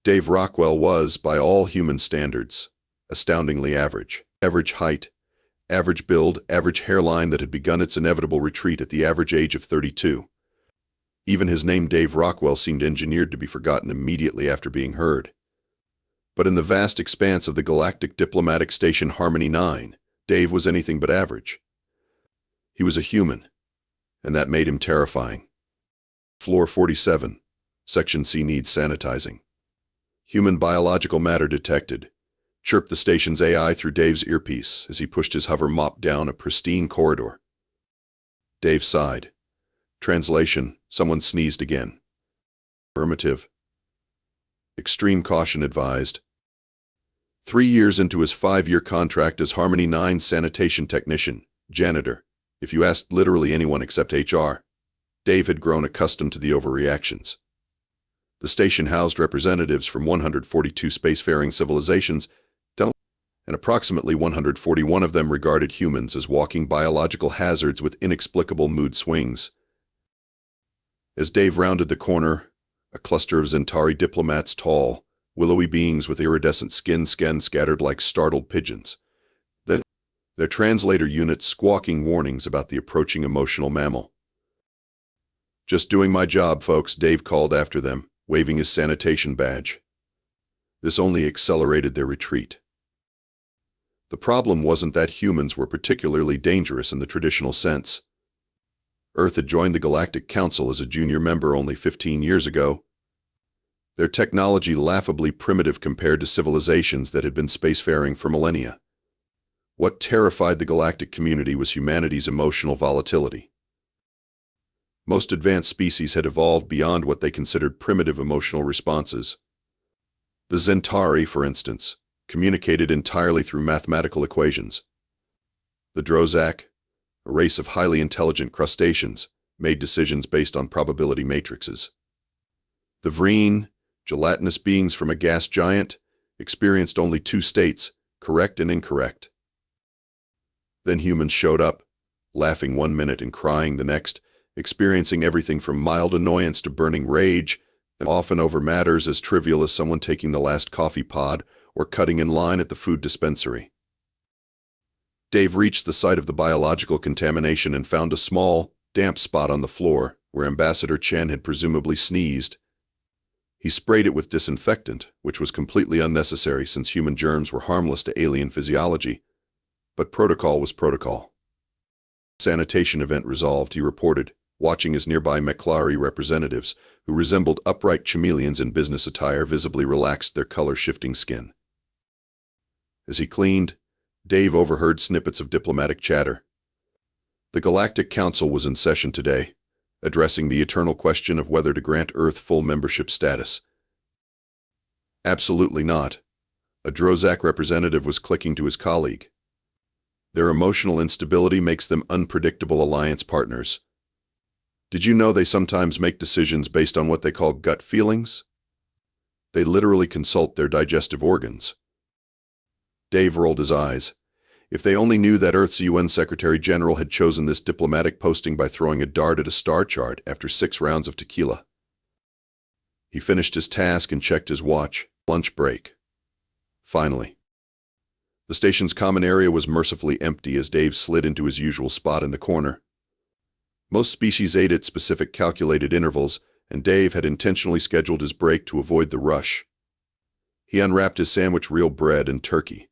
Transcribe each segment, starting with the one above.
Dave Rockwell was, by all human standards, astoundingly average. Average height, average build, average hairline that had begun its inevitable retreat at the average age of 32. Even his name, Dave Rockwell, seemed engineered to be forgotten immediately after being heard. But in the vast expanse of the galactic diplomatic station Harmony 9, Dave was anything but average. He was a human, and that made him terrifying. Floor 47, Section C needs sanitizing. Human biological matter detected, chirped the station's AI through Dave's earpiece as he pushed his hover mop down a pristine corridor. Dave sighed. Translation, someone sneezed again. Affirmative. Extreme caution advised. 3 years into his 5-year contract as Harmony 9 sanitation technician, janitor, if you asked literally anyone except HR, Dave had grown accustomed to the overreactions. The station housed representatives from 142 spacefaring civilizations, and approximately 141 of them regarded humans as walking biological hazards with inexplicable mood swings. As Dave rounded the corner, a cluster of Zentari diplomats, tall, willowy beings with iridescent skin scattered like startled pigeons. Their translator units squawking warnings about the approaching emotional mammal. "Just doing my job, folks," Dave called after them, waving his sanitation badge. This only accelerated their retreat. The problem wasn't that humans were particularly dangerous in the traditional sense. Earth had joined the Galactic Council as a junior member only 15 years ago. Their technology laughably primitive compared to civilizations that had been spacefaring for millennia. What terrified the galactic community was humanity's emotional volatility. Most advanced species had evolved beyond what they considered primitive emotional responses. The Zentari, for instance, communicated entirely through mathematical equations. The Drozak, a race of highly intelligent crustaceans, made decisions based on probability matrices. The Vreen, gelatinous beings from a gas giant, experienced only 2 states, correct and incorrect. Then humans showed up, laughing 1 minute and crying the next, experiencing everything from mild annoyance to burning rage, and often over matters as trivial as someone taking the last coffee pod or cutting in line at the food dispensary. Dave reached the site of the biological contamination and found a small, damp spot on the floor where Ambassador Chen had presumably sneezed. He sprayed it with disinfectant, which was completely unnecessary since human germs were harmless to alien physiology. But protocol was protocol. Sanitation event resolved, he reported, watching his nearby McClary representatives, who resembled upright chameleons in business attire, visibly relaxed their color-shifting skin. As he cleaned, Dave overheard snippets of diplomatic chatter. The Galactic Council was in session today, addressing the eternal question of whether to grant Earth full membership status. Absolutely not. A Drozak representative was clicking to his colleague. Their emotional instability makes them unpredictable alliance partners. Did you know they sometimes make decisions based on what they call gut feelings? They literally consult their digestive organs. Dave rolled his eyes. If they only knew that Earth's UN Secretary General had chosen this diplomatic posting by throwing a dart at a star chart after 6 rounds of tequila. He finished his task and checked his watch. Lunch break. Finally. The station's common area was mercifully empty as Dave slid into his usual spot in the corner. Most species ate at specific calculated intervals, and Dave had intentionally scheduled his break to avoid the rush. He unwrapped his sandwich, real bread and turkey,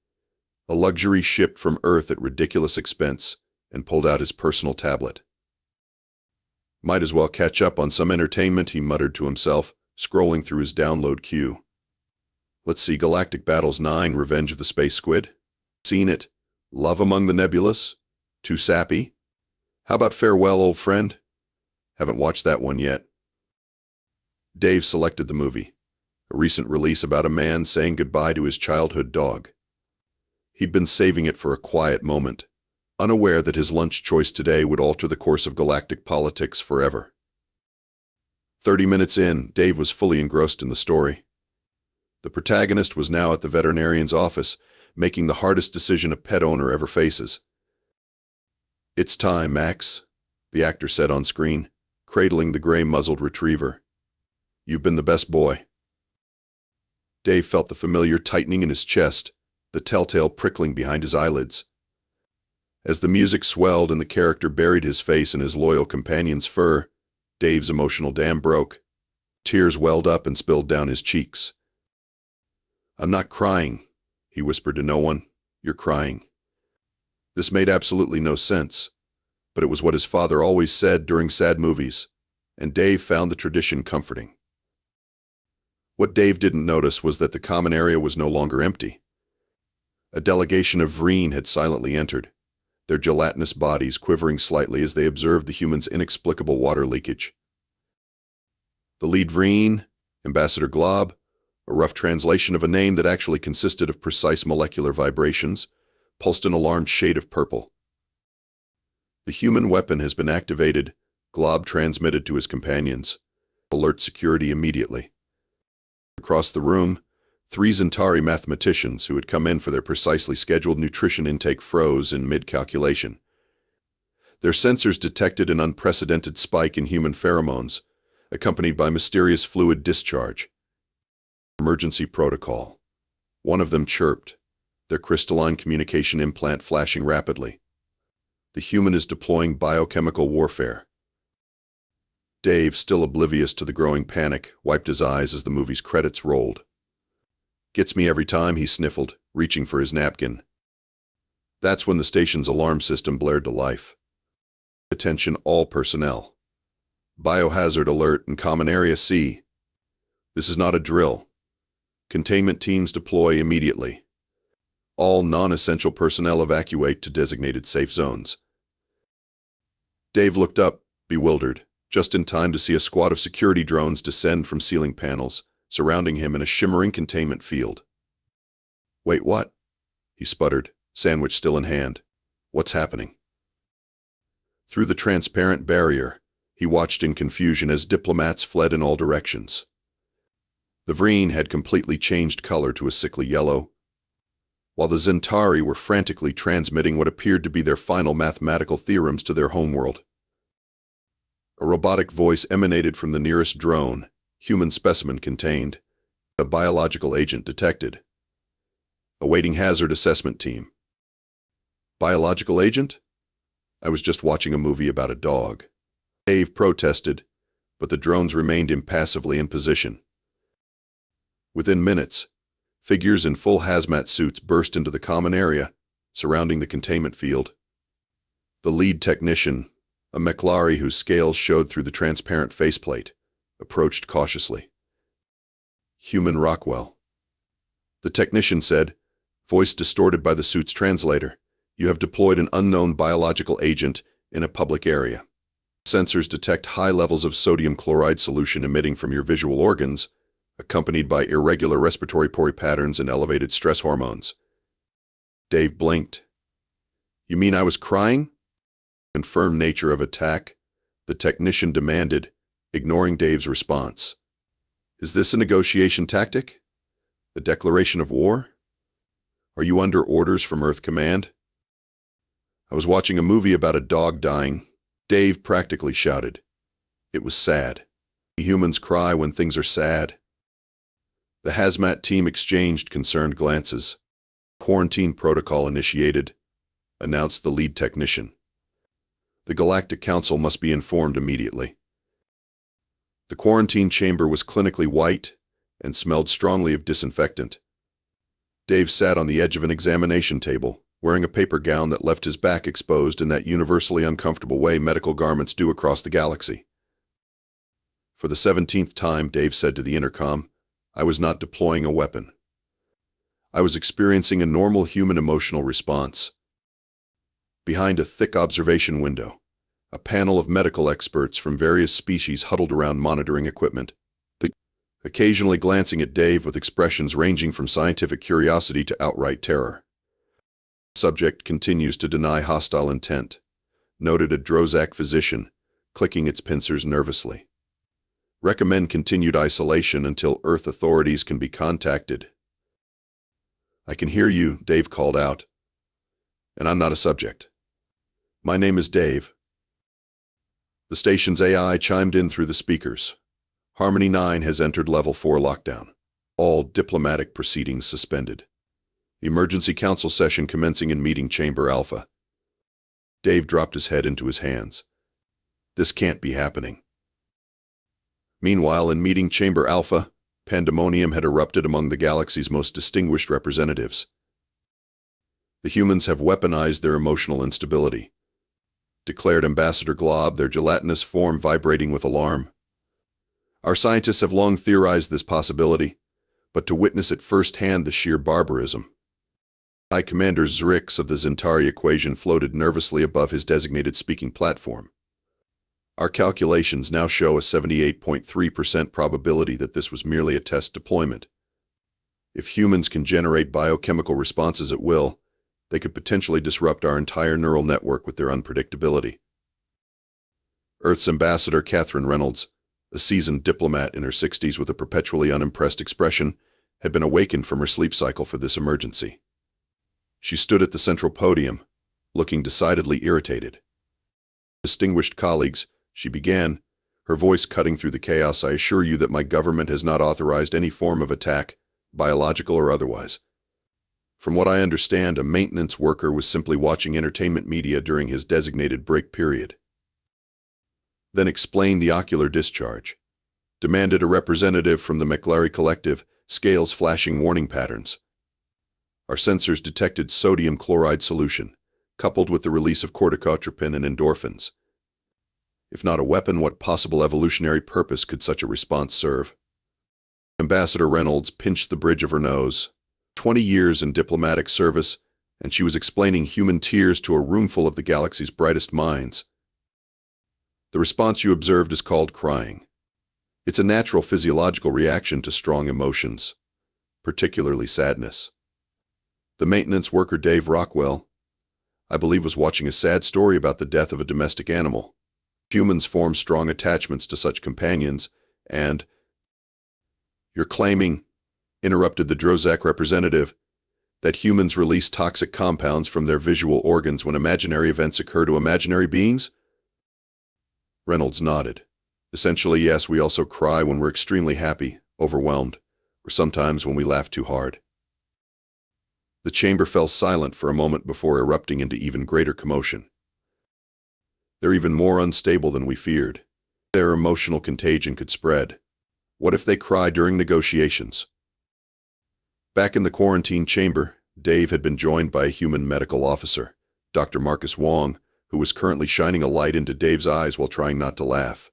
a luxury shipped from Earth at ridiculous expense, and pulled out his personal tablet. Might as well catch up on some entertainment, he muttered to himself, scrolling through his download queue. Let's see, Galactic Battles 9, Revenge of the Space Squid? Seen it. Love Among the Nebulous? Too sappy? How about Farewell, Old Friend? Haven't watched that one yet. Dave selected the movie, a recent release about a man saying goodbye to his childhood dog. He'd been saving it for a quiet moment, unaware that his lunch choice today would alter the course of galactic politics forever. 30 minutes in, Dave was fully engrossed in the story. The protagonist was now at the veterinarian's office, making the hardest decision a pet owner ever faces. "It's time, Max," the actor said on screen, cradling the gray-muzzled retriever. "You've been the best boy." Dave felt the familiar tightening in his chest, the telltale prickling behind his eyelids. As the music swelled and the character buried his face in his loyal companion's fur, Dave's emotional dam broke. Tears welled up and spilled down his cheeks. "I'm not crying," he whispered to no one. "You're crying." This made absolutely no sense, but it was what his father always said during sad movies, and Dave found the tradition comforting. What Dave didn't notice was that the common area was no longer empty. A delegation of Vreen had silently entered, their gelatinous bodies quivering slightly as they observed the humans' inexplicable water leakage. The lead Vreen, Ambassador Glob, a rough translation of a name that actually consisted of precise molecular vibrations, pulsed an alarmed shade of purple. "The human weapon has been activated," Glob transmitted to his companions. "Alert security immediately." Across the room, 3 Zentari mathematicians who had come in for their precisely scheduled nutrition intake froze in mid-calculation. Their sensors detected an unprecedented spike in human pheromones, accompanied by mysterious fluid discharge. "Emergency protocol." One of them chirped, their crystalline communication implant flashing rapidly. "The human is deploying biochemical warfare." Dave, still oblivious to the growing panic, wiped his eyes as the movie's credits rolled. "Gets me every time," he sniffled, reaching for his napkin. That's when the station's alarm system blared to life. "Attention all personnel. Biohazard alert in Common Area C. This is not a drill. Containment teams deploy immediately. All non-essential personnel evacuate to designated safe zones." Dave looked up, bewildered, just in time to see a squad of security drones descend from ceiling panels, surrounding him in a shimmering containment field. "Wait, what?" he sputtered, sandwich still in hand. "What's happening?" Through the transparent barrier, he watched in confusion as diplomats fled in all directions. The Vreen had completely changed color to a sickly yellow, while the Zentari were frantically transmitting what appeared to be their final mathematical theorems to their homeworld. A robotic voice emanated from the nearest drone, human specimen contained. A biological agent detected. Awaiting hazard assessment team. "Biological agent? I was just watching a movie about a dog." Dave protested, but the drones remained impassively in position. Within minutes, figures in full hazmat suits burst into the common area, surrounding the containment field. The lead technician, a Meklari whose scales showed through the transparent faceplate, approached cautiously. "Human Rockwell." The technician said, voice distorted by the suit's translator, "You have deployed an unknown biological agent in a public area. Sensors detect high levels of sodium chloride solution emitting from your visual organs, accompanied by irregular respiratory pori patterns and elevated stress hormones." Dave blinked. "You mean I was crying?" Confirmed nature of attack, the technician demanded, ignoring Dave's response. "Is this a negotiation tactic? A declaration of war? Are you under orders from Earth Command?" "I was watching a movie about a dog dying," Dave practically shouted. "It was sad. Humans cry when things are sad." The hazmat team exchanged concerned glances. "Quarantine protocol initiated," announced the lead technician. "The Galactic Council must be informed immediately." The quarantine chamber was clinically white and smelled strongly of disinfectant. Dave sat on the edge of an examination table, wearing a paper gown that left his back exposed in that universally uncomfortable way medical garments do across the galaxy. For the 17th time, Dave said to the intercom, "I was not deploying a weapon. I was experiencing a normal human emotional response." Behind a thick observation window, a panel of medical experts from various species huddled around monitoring equipment, occasionally glancing at Dave with expressions ranging from scientific curiosity to outright terror. "Subject continues to deny hostile intent," noted a Drozak physician, clicking its pincers nervously. "Recommend continued isolation until Earth authorities can be contacted." "I can hear you," Dave called out. "And I'm not a subject. My name is Dave." The station's AI chimed in through the speakers. "Harmony 9 has entered Level 4 lockdown. All diplomatic proceedings suspended. Emergency council session commencing in meeting chamber Alpha. Dave dropped his head into his hands. This can't be happening. Meanwhile, in meeting chamber Alpha, pandemonium had erupted among the galaxy's most distinguished representatives. The humans have weaponized their emotional instability, declared Ambassador Glob, their gelatinous form vibrating with alarm. Our scientists have long theorized this possibility, but to witness it firsthand, the sheer barbarism. High Commander Zrix of the Zentari equation floated nervously above his designated speaking platform. Our calculations now show a 78.3% probability that this was merely a test deployment. If humans can generate biochemical responses at will, they could potentially disrupt our entire neural network with their unpredictability. Earth's Ambassador Catherine Reynolds, a seasoned diplomat in her 60s with a perpetually unimpressed expression, had been awakened from her sleep cycle for this emergency. She stood at the central podium, looking decidedly irritated. Distinguished colleagues, she began, her voice cutting through the chaos, I assure you that my government has not authorized any form of attack, biological or otherwise. From what I understand, a maintenance worker was simply watching entertainment media during his designated break period. Then explained the ocular discharge. Demanded a representative from the McLary Collective, scales flashing warning patterns. Our sensors detected sodium chloride solution, coupled with the release of corticotropin and endorphins. If not a weapon, what possible evolutionary purpose could such a response serve? Ambassador Reynolds pinched the bridge of her nose. 20 years in diplomatic service, and she was explaining human tears to a roomful of the galaxy's brightest minds. The response you observed is called crying. It's a natural physiological reaction to strong emotions, particularly sadness. The maintenance worker Dave Rockwell, I believe, was watching a sad story about the death of a domestic animal. Humans form strong attachments to such companions, and... You're claiming, interrupted the Drozak representative, that humans release toxic compounds from their visual organs when imaginary events occur to imaginary beings? Reynolds nodded. Essentially, yes, we also cry when we're extremely happy, overwhelmed, or sometimes when we laugh too hard. The chamber fell silent for a moment before erupting into even greater commotion. They're even more unstable than we feared. Their emotional contagion could spread. What if they cry during negotiations? Back in the quarantine chamber, Dave had been joined by a human medical officer, Dr. Marcus Wong, who was currently shining a light into Dave's eyes while trying not to laugh.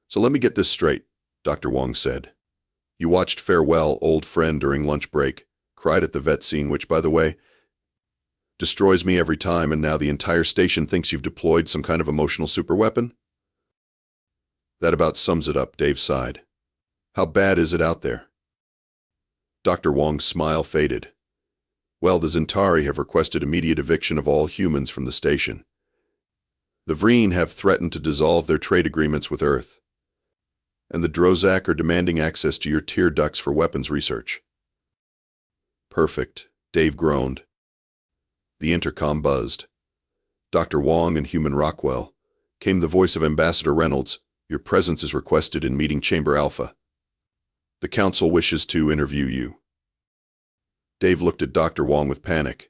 So let me get this straight, Dr. Wong said. You watched Farewell, Old Friend during lunch break, cried at the vet scene, which, by the way, destroys me every time, and now the entire station thinks you've deployed some kind of emotional superweapon? That about sums it up, Dave sighed. How bad is it out there? Dr. Wong's smile faded. Well, the Zentari have requested immediate eviction of all humans from the station. The Vreen have threatened to dissolve their trade agreements with Earth. And the Drozak are demanding access to your tear ducts for weapons research. Perfect, Dave groaned. The intercom buzzed. Dr. Wong and Human Rockwell, came the voice of Ambassador Reynolds. Your presence is requested in meeting chamber Alpha. The council wishes to interview you. Dave looked at Dr. Wong with panic.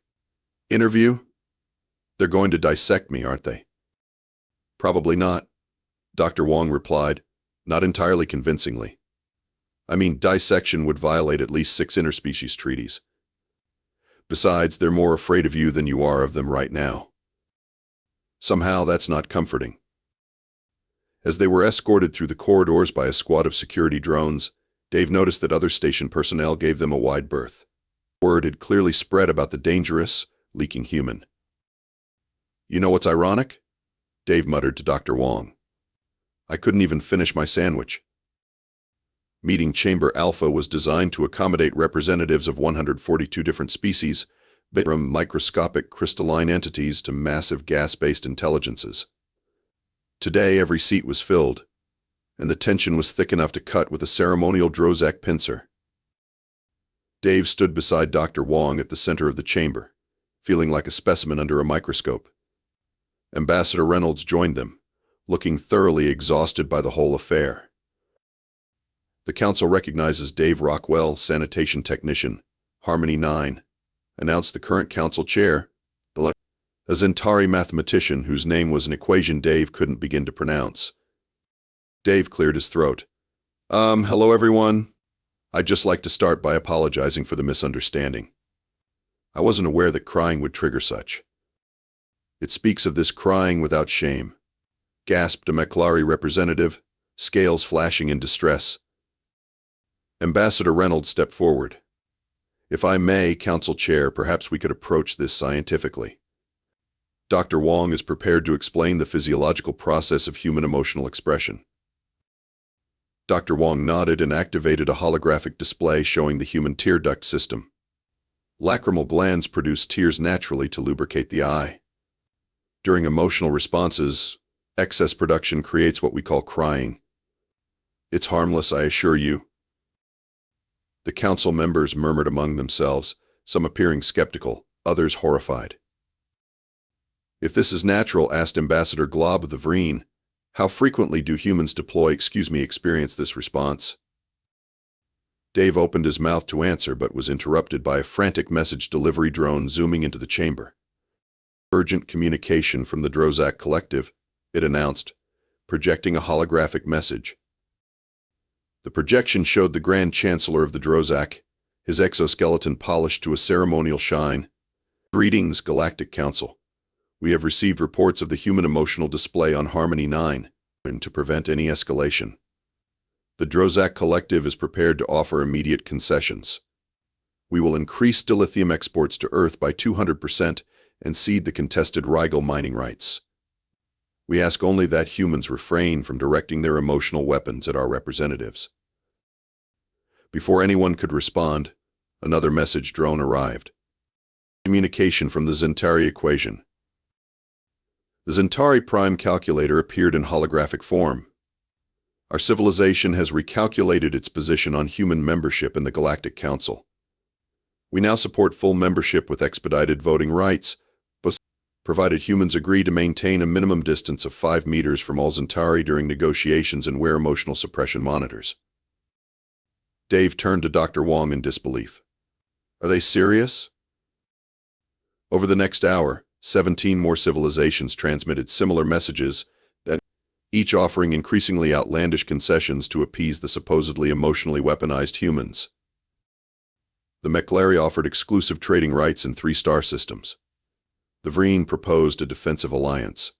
Interview? They're going to dissect me, aren't they? Probably not, Dr. Wong replied, not entirely convincingly. I mean, dissection would violate at least 6 interspecies treaties. Besides, they're more afraid of you than you are of them right now. Somehow, that's not comforting. As they were escorted through the corridors by a squad of security drones, Dave noticed that other station personnel gave them a wide berth. Word had clearly spread about the dangerous, leaking human. You know what's ironic? Dave muttered to Dr. Wong. I couldn't even finish my sandwich. Meeting Chamber Alpha was designed to accommodate representatives of 142 different species, from microscopic crystalline entities to massive gas-based intelligences. Today, every seat was filled, and the tension was thick enough to cut with a ceremonial Drozak pincer. Dave stood beside Dr. Wong at the center of the chamber, feeling like a specimen under a microscope. Ambassador Reynolds joined them, looking thoroughly exhausted by the whole affair. The council recognizes Dave Rockwell, sanitation technician, Harmony 9, announced the current council chair, a Zentari mathematician whose name was an equation Dave couldn't begin to pronounce. Dave cleared his throat. Hello everyone. I'd just like to start by apologizing for the misunderstanding. I wasn't aware that crying would trigger such. It speaks of this crying without shame, gasped a McClary representative, scales flashing in distress. Ambassador Reynolds stepped forward. If I may, Council Chair, perhaps we could approach this scientifically. Dr. Wong is prepared to explain the physiological process of human emotional expression. Dr. Wong nodded and activated a holographic display showing the human tear duct system. Lacrimal glands produce tears naturally to lubricate the eye. During emotional responses, excess production creates what we call crying. It's harmless, I assure you. The council members murmured among themselves, some appearing skeptical, others horrified. If this is natural, asked Ambassador Glob of the Vreen, how frequently do humans experience this response? Dave opened his mouth to answer but was interrupted by a frantic message delivery drone zooming into the chamber. Urgent communication from the Drozak Collective, it announced, projecting a holographic message. The projection showed the Grand Chancellor of the Drozak, his exoskeleton polished to a ceremonial shine. Greetings, Galactic Council. We have received reports of the human emotional display on Harmony 9, and to prevent any escalation. The Drozak Collective is prepared to offer immediate concessions. We will increase dilithium exports to Earth by 200% and cede the contested Rigel mining rights. We ask only that humans refrain from directing their emotional weapons at our representatives. Before anyone could respond, another message drone arrived. Communication from the Zentari equation. The Zentari prime calculator appeared in holographic form. Our civilization has recalculated its position on human membership in the Galactic Council. We now support full membership with expedited voting rights, provided humans agree to maintain a minimum distance of 5 meters from all Zentari during negotiations and wear emotional suppression monitors. Dave turned to Dr. Wong in disbelief. Are they serious? Over the next hour, 17 more civilizations transmitted similar messages, that each offering increasingly outlandish concessions to appease the supposedly emotionally weaponized humans. The McClary offered exclusive trading rights in 3-star systems. The Vreen proposed a defensive alliance.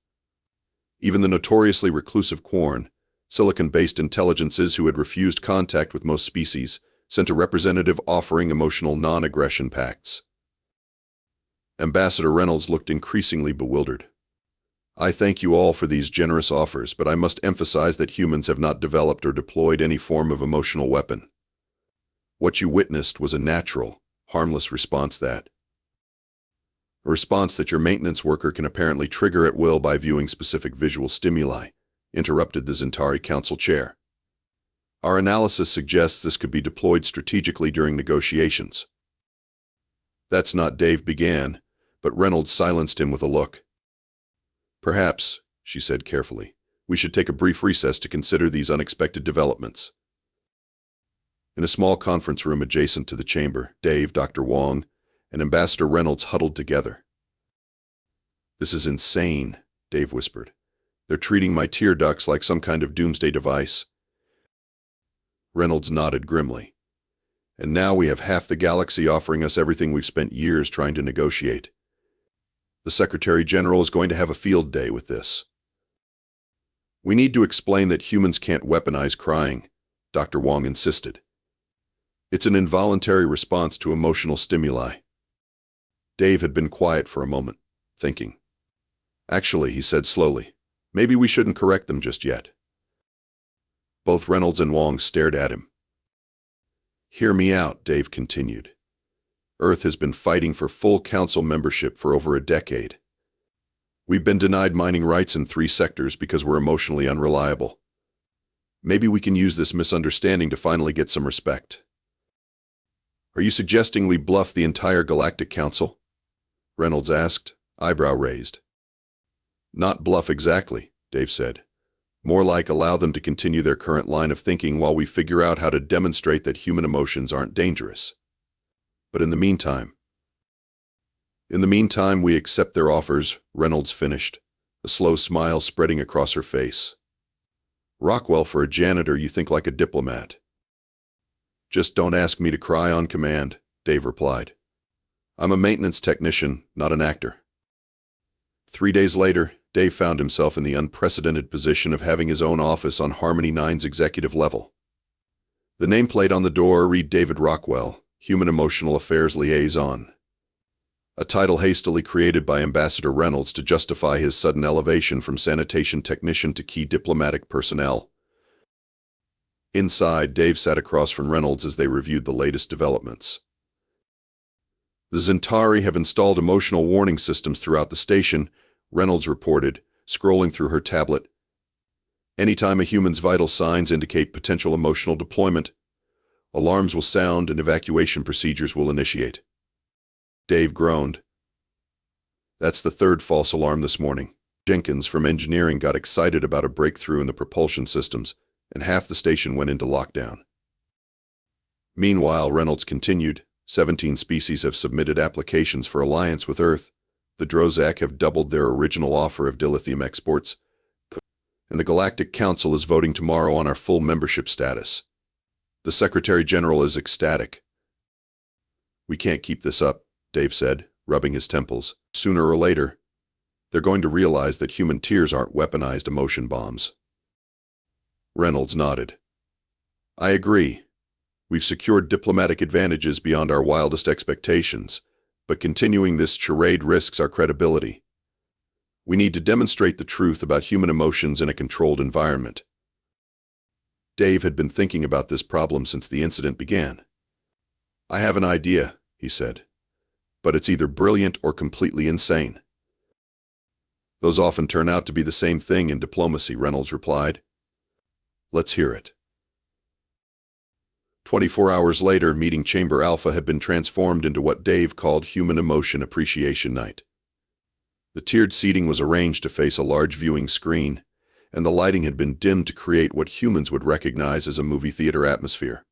Even the notoriously reclusive Quarn, silicon-based intelligences who had refused contact with most species, sent a representative offering emotional non-aggression pacts. Ambassador Reynolds looked increasingly bewildered. I thank you all for these generous offers, but I must emphasize that humans have not developed or deployed any form of emotional weapon. What you witnessed was a natural, harmless response a response that your maintenance worker can apparently trigger at will by viewing specific visual stimuli, interrupted the Zentari Council Chair. Our analysis suggests this could be deployed strategically during negotiations. That's not, Dave began, but Reynolds silenced him with a look. Perhaps, she said carefully, we should take a brief recess to consider these unexpected developments. In a small conference room adjacent to the chamber, Dave, Dr. Wong, and Ambassador Reynolds huddled together. This is insane, Dave whispered. They're treating my tear ducts like some kind of doomsday device. Reynolds nodded grimly. And now we have half the galaxy offering us everything we've spent years trying to negotiate. The Secretary General is going to have a field day with this. We need to explain that humans can't weaponize crying, Dr. Wong insisted. It's an involuntary response to emotional stimuli. Dave had been quiet for a moment, thinking. Actually, he said slowly, maybe we shouldn't correct them just yet. Both Reynolds and Wong stared at him. Hear me out, Dave continued. Earth has been fighting for full council membership for over a decade. We've been denied mining rights in 3 sectors because we're emotionally unreliable. Maybe we can use this misunderstanding to finally get some respect. Are you suggesting we bluff the entire Galactic Council? Reynolds asked, eyebrow raised. Not bluff exactly, Dave said. More like allow them to continue their current line of thinking while we figure out how to demonstrate that human emotions aren't dangerous. But in the meantime, we accept their offers, Reynolds finished, a slow smile spreading across her face. Rockwell, for a janitor, you think like a diplomat. Just don't ask me to cry on command, Dave replied. I'm a maintenance technician, not an actor. 3 days later, Dave found himself in the unprecedented position of having his own office on Harmony 9's executive level. The nameplate on the door read David Rockwell, Human Emotional Affairs Liaison. A title hastily created by Ambassador Reynolds to justify his sudden elevation from sanitation technician to key diplomatic personnel. Inside, Dave sat across from Reynolds as they reviewed the latest developments. The Zentari have installed emotional warning systems throughout the station, Reynolds reported, scrolling through her tablet. Anytime a human's vital signs indicate potential emotional deployment, alarms will sound and evacuation procedures will initiate. Dave groaned. That's the third false alarm this morning. Jenkins from engineering got excited about a breakthrough in the propulsion systems, and half the station went into lockdown. Meanwhile, Reynolds continued, 17 species have submitted applications for alliance with Earth. The Drozak have doubled their original offer of dilithium exports, and the Galactic Council is voting tomorrow on our full membership status. The Secretary General is ecstatic. We can't keep this up, Dave said, rubbing his temples. Sooner or later, they're going to realize that human tears aren't weaponized emotion bombs. Reynolds nodded. I agree. We've secured diplomatic advantages beyond our wildest expectations, but continuing this charade risks our credibility. We need to demonstrate the truth about human emotions in a controlled environment. Dave had been thinking about this problem since the incident began. I have an idea, he said, but it's either brilliant or completely insane. Those often turn out to be the same thing in diplomacy, Reynolds replied. Let's hear it. 24 hours later, Meeting Chamber Alpha had been transformed into what Dave called Human Emotion Appreciation Night. The tiered seating was arranged to face a large viewing screen, and the lighting had been dimmed to create what humans would recognize as a movie theater atmosphere.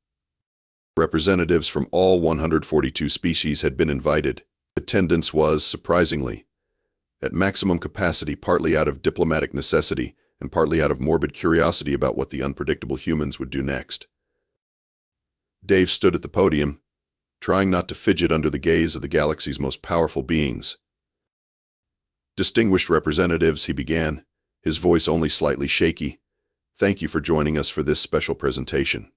Representatives from all 142 species had been invited. Attendance was, surprisingly, at maximum capacity, partly out of diplomatic necessity and partly out of morbid curiosity about what the unpredictable humans would do next. Dave stood at the podium, trying not to fidget under the gaze of the galaxy's most powerful beings. Distinguished representatives, he began, his voice only slightly shaky, thank you for joining us for this special presentation.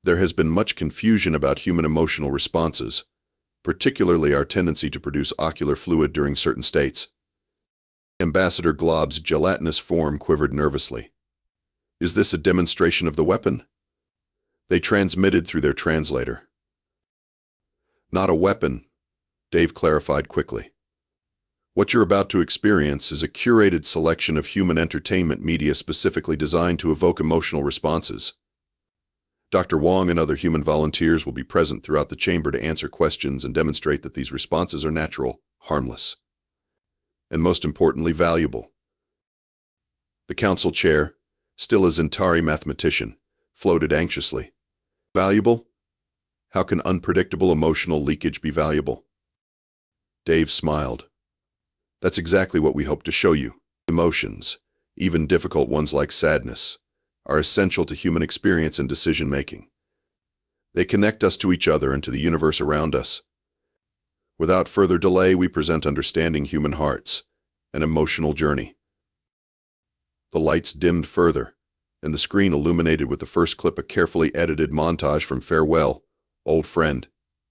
There has been much confusion about human emotional responses, particularly our tendency to produce ocular fluid during certain states. Ambassador Glob's gelatinous form quivered nervously. Is this a demonstration of the weapon? They transmitted through their translator. Not a weapon, Dave clarified quickly. What you're about to experience is a curated selection of human entertainment media specifically designed to evoke emotional responses. Dr. Wong and other human volunteers will be present throughout the chamber to answer questions and demonstrate that these responses are natural, harmless, and most importantly, valuable. The council chair, still a Zentari mathematician, floated anxiously. Valuable? How can unpredictable emotional leakage be valuable? Dave smiled. That's exactly what we hope to show you. Emotions, even difficult ones like sadness, are essential to human experience and decision-making. They connect us to each other and to the universe around us. Without further delay, we present Understanding Human Hearts, an emotional journey. The lights dimmed further, and the screen illuminated with the first clip a carefully edited montage from Farewell, Old Friend,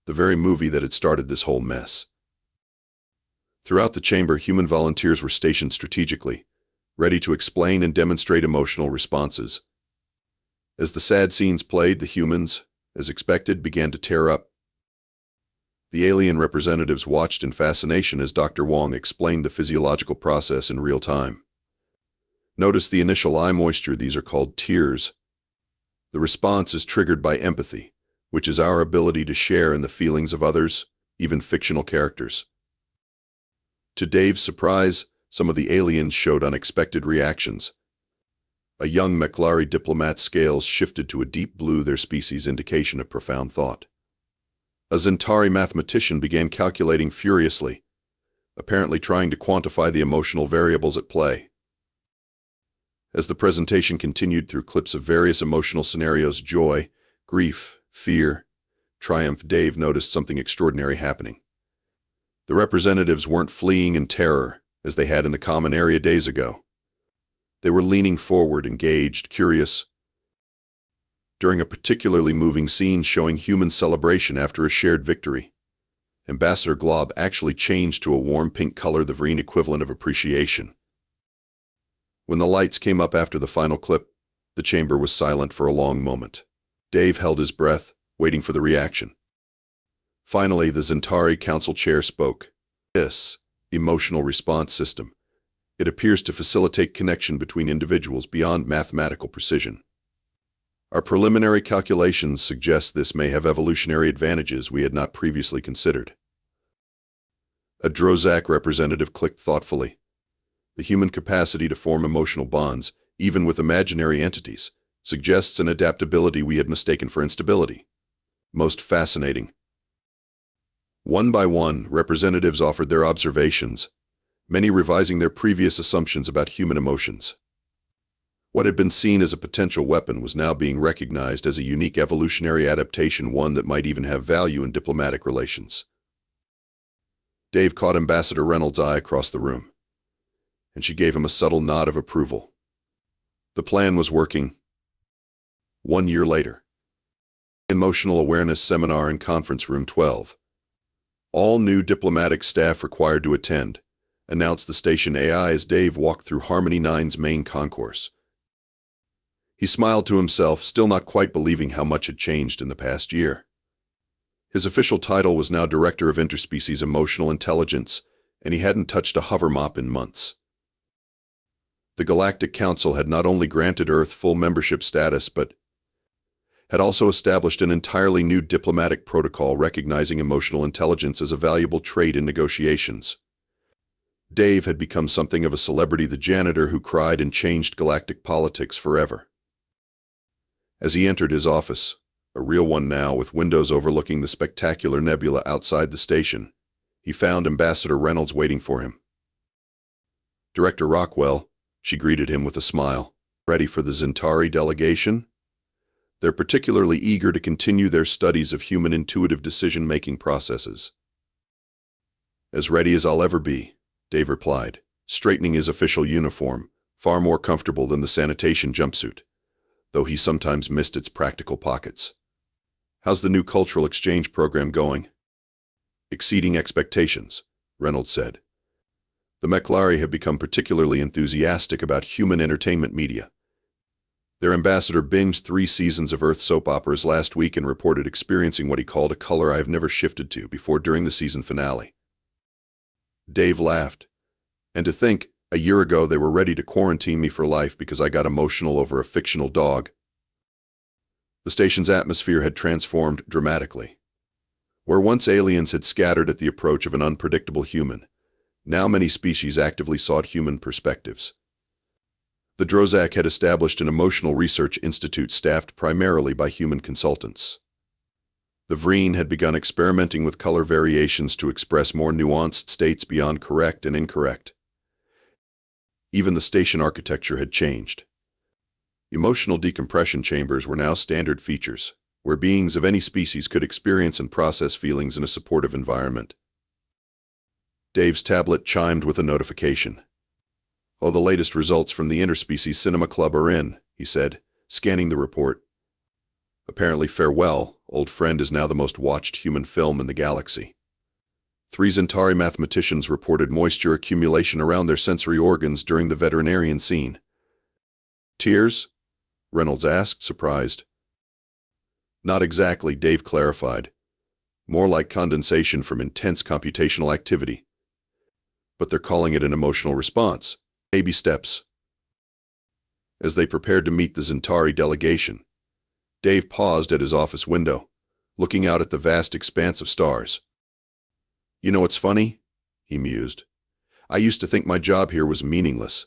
the very movie that had started this whole mess. Throughout the chamber, human volunteers were stationed strategically, ready to explain and demonstrate emotional responses. As the sad scenes played, the humans, as expected, began to tear up. The alien representatives watched in fascination as Dr. Wong explained the physiological process in real time. Notice the initial eye moisture. These are called tears. The response is triggered by empathy, which is our ability to share in the feelings of others, even fictional characters. To Dave's surprise, some of the aliens showed unexpected reactions. A young Maclari diplomat's scales shifted to a deep blue, their species' indication of profound thought. A Zentari mathematician began calculating furiously, apparently trying to quantify the emotional variables at play. As the presentation continued through clips of various emotional scenarios, joy, grief, fear, triumph, Dave noticed something extraordinary happening. The representatives weren't fleeing in terror, as they had in the common area days ago. They were leaning forward, engaged, curious. During a particularly moving scene showing human celebration after a shared victory, Ambassador Glob actually changed to a warm pink color, the Vreen equivalent of appreciation. When the lights came up after the final clip, the chamber was silent for a long moment. Dave held his breath, waiting for the reaction. Finally, the Zentari Council Chair spoke. This emotional response system. It appears to facilitate connection between individuals beyond mathematical precision. Our preliminary calculations suggest this may have evolutionary advantages we had not previously considered. A Drozak representative clicked thoughtfully. The human capacity to form emotional bonds, even with imaginary entities, suggests an adaptability we had mistaken for instability. Most fascinating. One by one, representatives offered their observations, many revising their previous assumptions about human emotions. What had been seen as a potential weapon was now being recognized as a unique evolutionary adaptation, one that might even have value in diplomatic relations. Dave caught Ambassador Reynolds' eye across the room, and she gave him a subtle nod of approval. The plan was working. 1 year later. Emotional Awareness Seminar in Conference Room 12. All new diplomatic staff required to attend, announced the station AI as Dave walked through Harmony 9's main concourse. He smiled to himself, still not quite believing how much had changed in the past year. His official title was now Director of Interspecies Emotional Intelligence, and he hadn't touched a hover mop in months. The Galactic Council had not only granted Earth full membership status, but had also established an entirely new diplomatic protocol recognizing emotional intelligence as a valuable trait in negotiations. Dave had become something of a celebrity, the janitor who cried and changed galactic politics forever. As he entered his office, a real one now with windows overlooking the spectacular nebula outside the station, he found Ambassador Reynolds waiting for him. Director Rockwell, she greeted him with a smile. Ready for the Zentari delegation? They're particularly eager to continue their studies of human intuitive decision-making processes. As ready as I'll ever be, Dave replied, straightening his official uniform, far more comfortable than the sanitation jumpsuit, though he sometimes missed its practical pockets. How's the new cultural exchange program going? Exceeding expectations, Reynolds said. The Maclari have become particularly enthusiastic about human entertainment media. Their ambassador binged 3 seasons of Earth soap operas last week and reported experiencing what he called a color I've never shifted to before during the season finale. Dave laughed. And to think, a year ago they were ready to quarantine me for life because I got emotional over a fictional dog. The station's atmosphere had transformed dramatically. Where once aliens had scattered at the approach of an unpredictable human, now many species actively sought human perspectives. The Drozak had established an emotional research institute staffed primarily by human consultants. The Vreen had begun experimenting with color variations to express more nuanced states beyond correct and incorrect. Even the station architecture had changed. Emotional decompression chambers were now standard features, where beings of any species could experience and process feelings in a supportive environment. Dave's tablet chimed with a notification. Oh, the latest results from the Interspecies Cinema Club are in, he said, scanning the report. Apparently, Farewell, Old Friend is now the most watched human film in the galaxy. 3 Zentari mathematicians reported moisture accumulation around their sensory organs during the veterinarian scene. Tears? Reynolds asked, surprised. Not exactly, Dave clarified. More like condensation from intense computational activity. But they're calling it an emotional response. Baby steps. As they prepared to meet the Zentari delegation, Dave paused at his office window, looking out at the vast expanse of stars. You know what's funny? He mused. I used to think my job here was meaningless.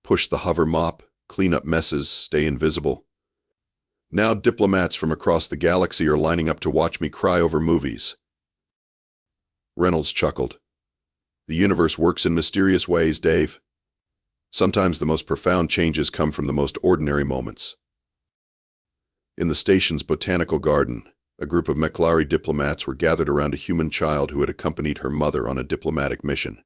Push the hover mop, clean up messes, stay invisible. Now diplomats from across the galaxy are lining up to watch me cry over movies. Reynolds chuckled. The universe works in mysterious ways, Dave. Sometimes the most profound changes come from the most ordinary moments. In the station's botanical garden, a group of Maclari diplomats were gathered around a human child who had accompanied her mother on a diplomatic mission.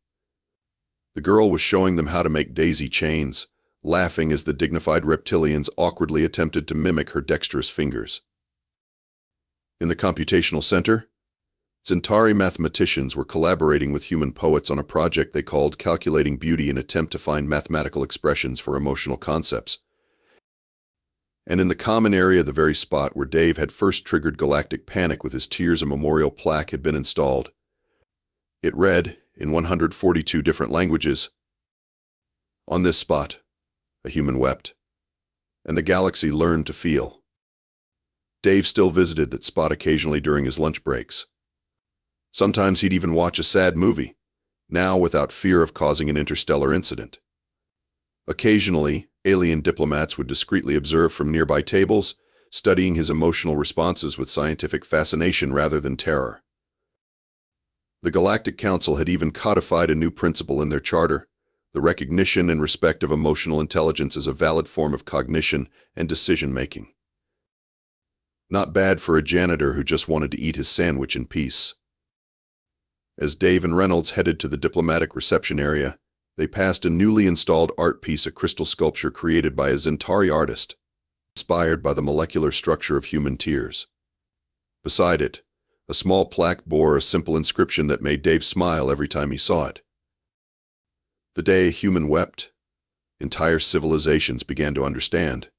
The girl was showing them how to make daisy chains, laughing as the dignified reptilians awkwardly attempted to mimic her dexterous fingers. In the computational center, Centauri mathematicians were collaborating with human poets on a project they called Calculating Beauty in an attempt to find mathematical expressions for emotional concepts. And in the common area, the very spot where Dave had first triggered galactic panic with his tears, a memorial plaque had been installed. It read, in 142 different languages, "On this spot, a human wept, and the galaxy learned to feel." Dave still visited that spot occasionally during his lunch breaks. Sometimes he'd even watch a sad movie, now without fear of causing an interstellar incident. Occasionally, alien diplomats would discreetly observe from nearby tables, studying his emotional responses with scientific fascination rather than terror. The Galactic Council had even codified a new principle in their charter: the recognition and respect of emotional intelligence as a valid form of cognition and decision-making. Not bad for a janitor who just wanted to eat his sandwich in peace. As Dave and Reynolds headed to the diplomatic reception area, they passed a newly installed art piece, a crystal sculpture created by a Centauri artist, inspired by the molecular structure of human tears. Beside it, a small plaque bore a simple inscription that made Dave smile every time he saw it. The day a human wept, entire civilizations began to understand.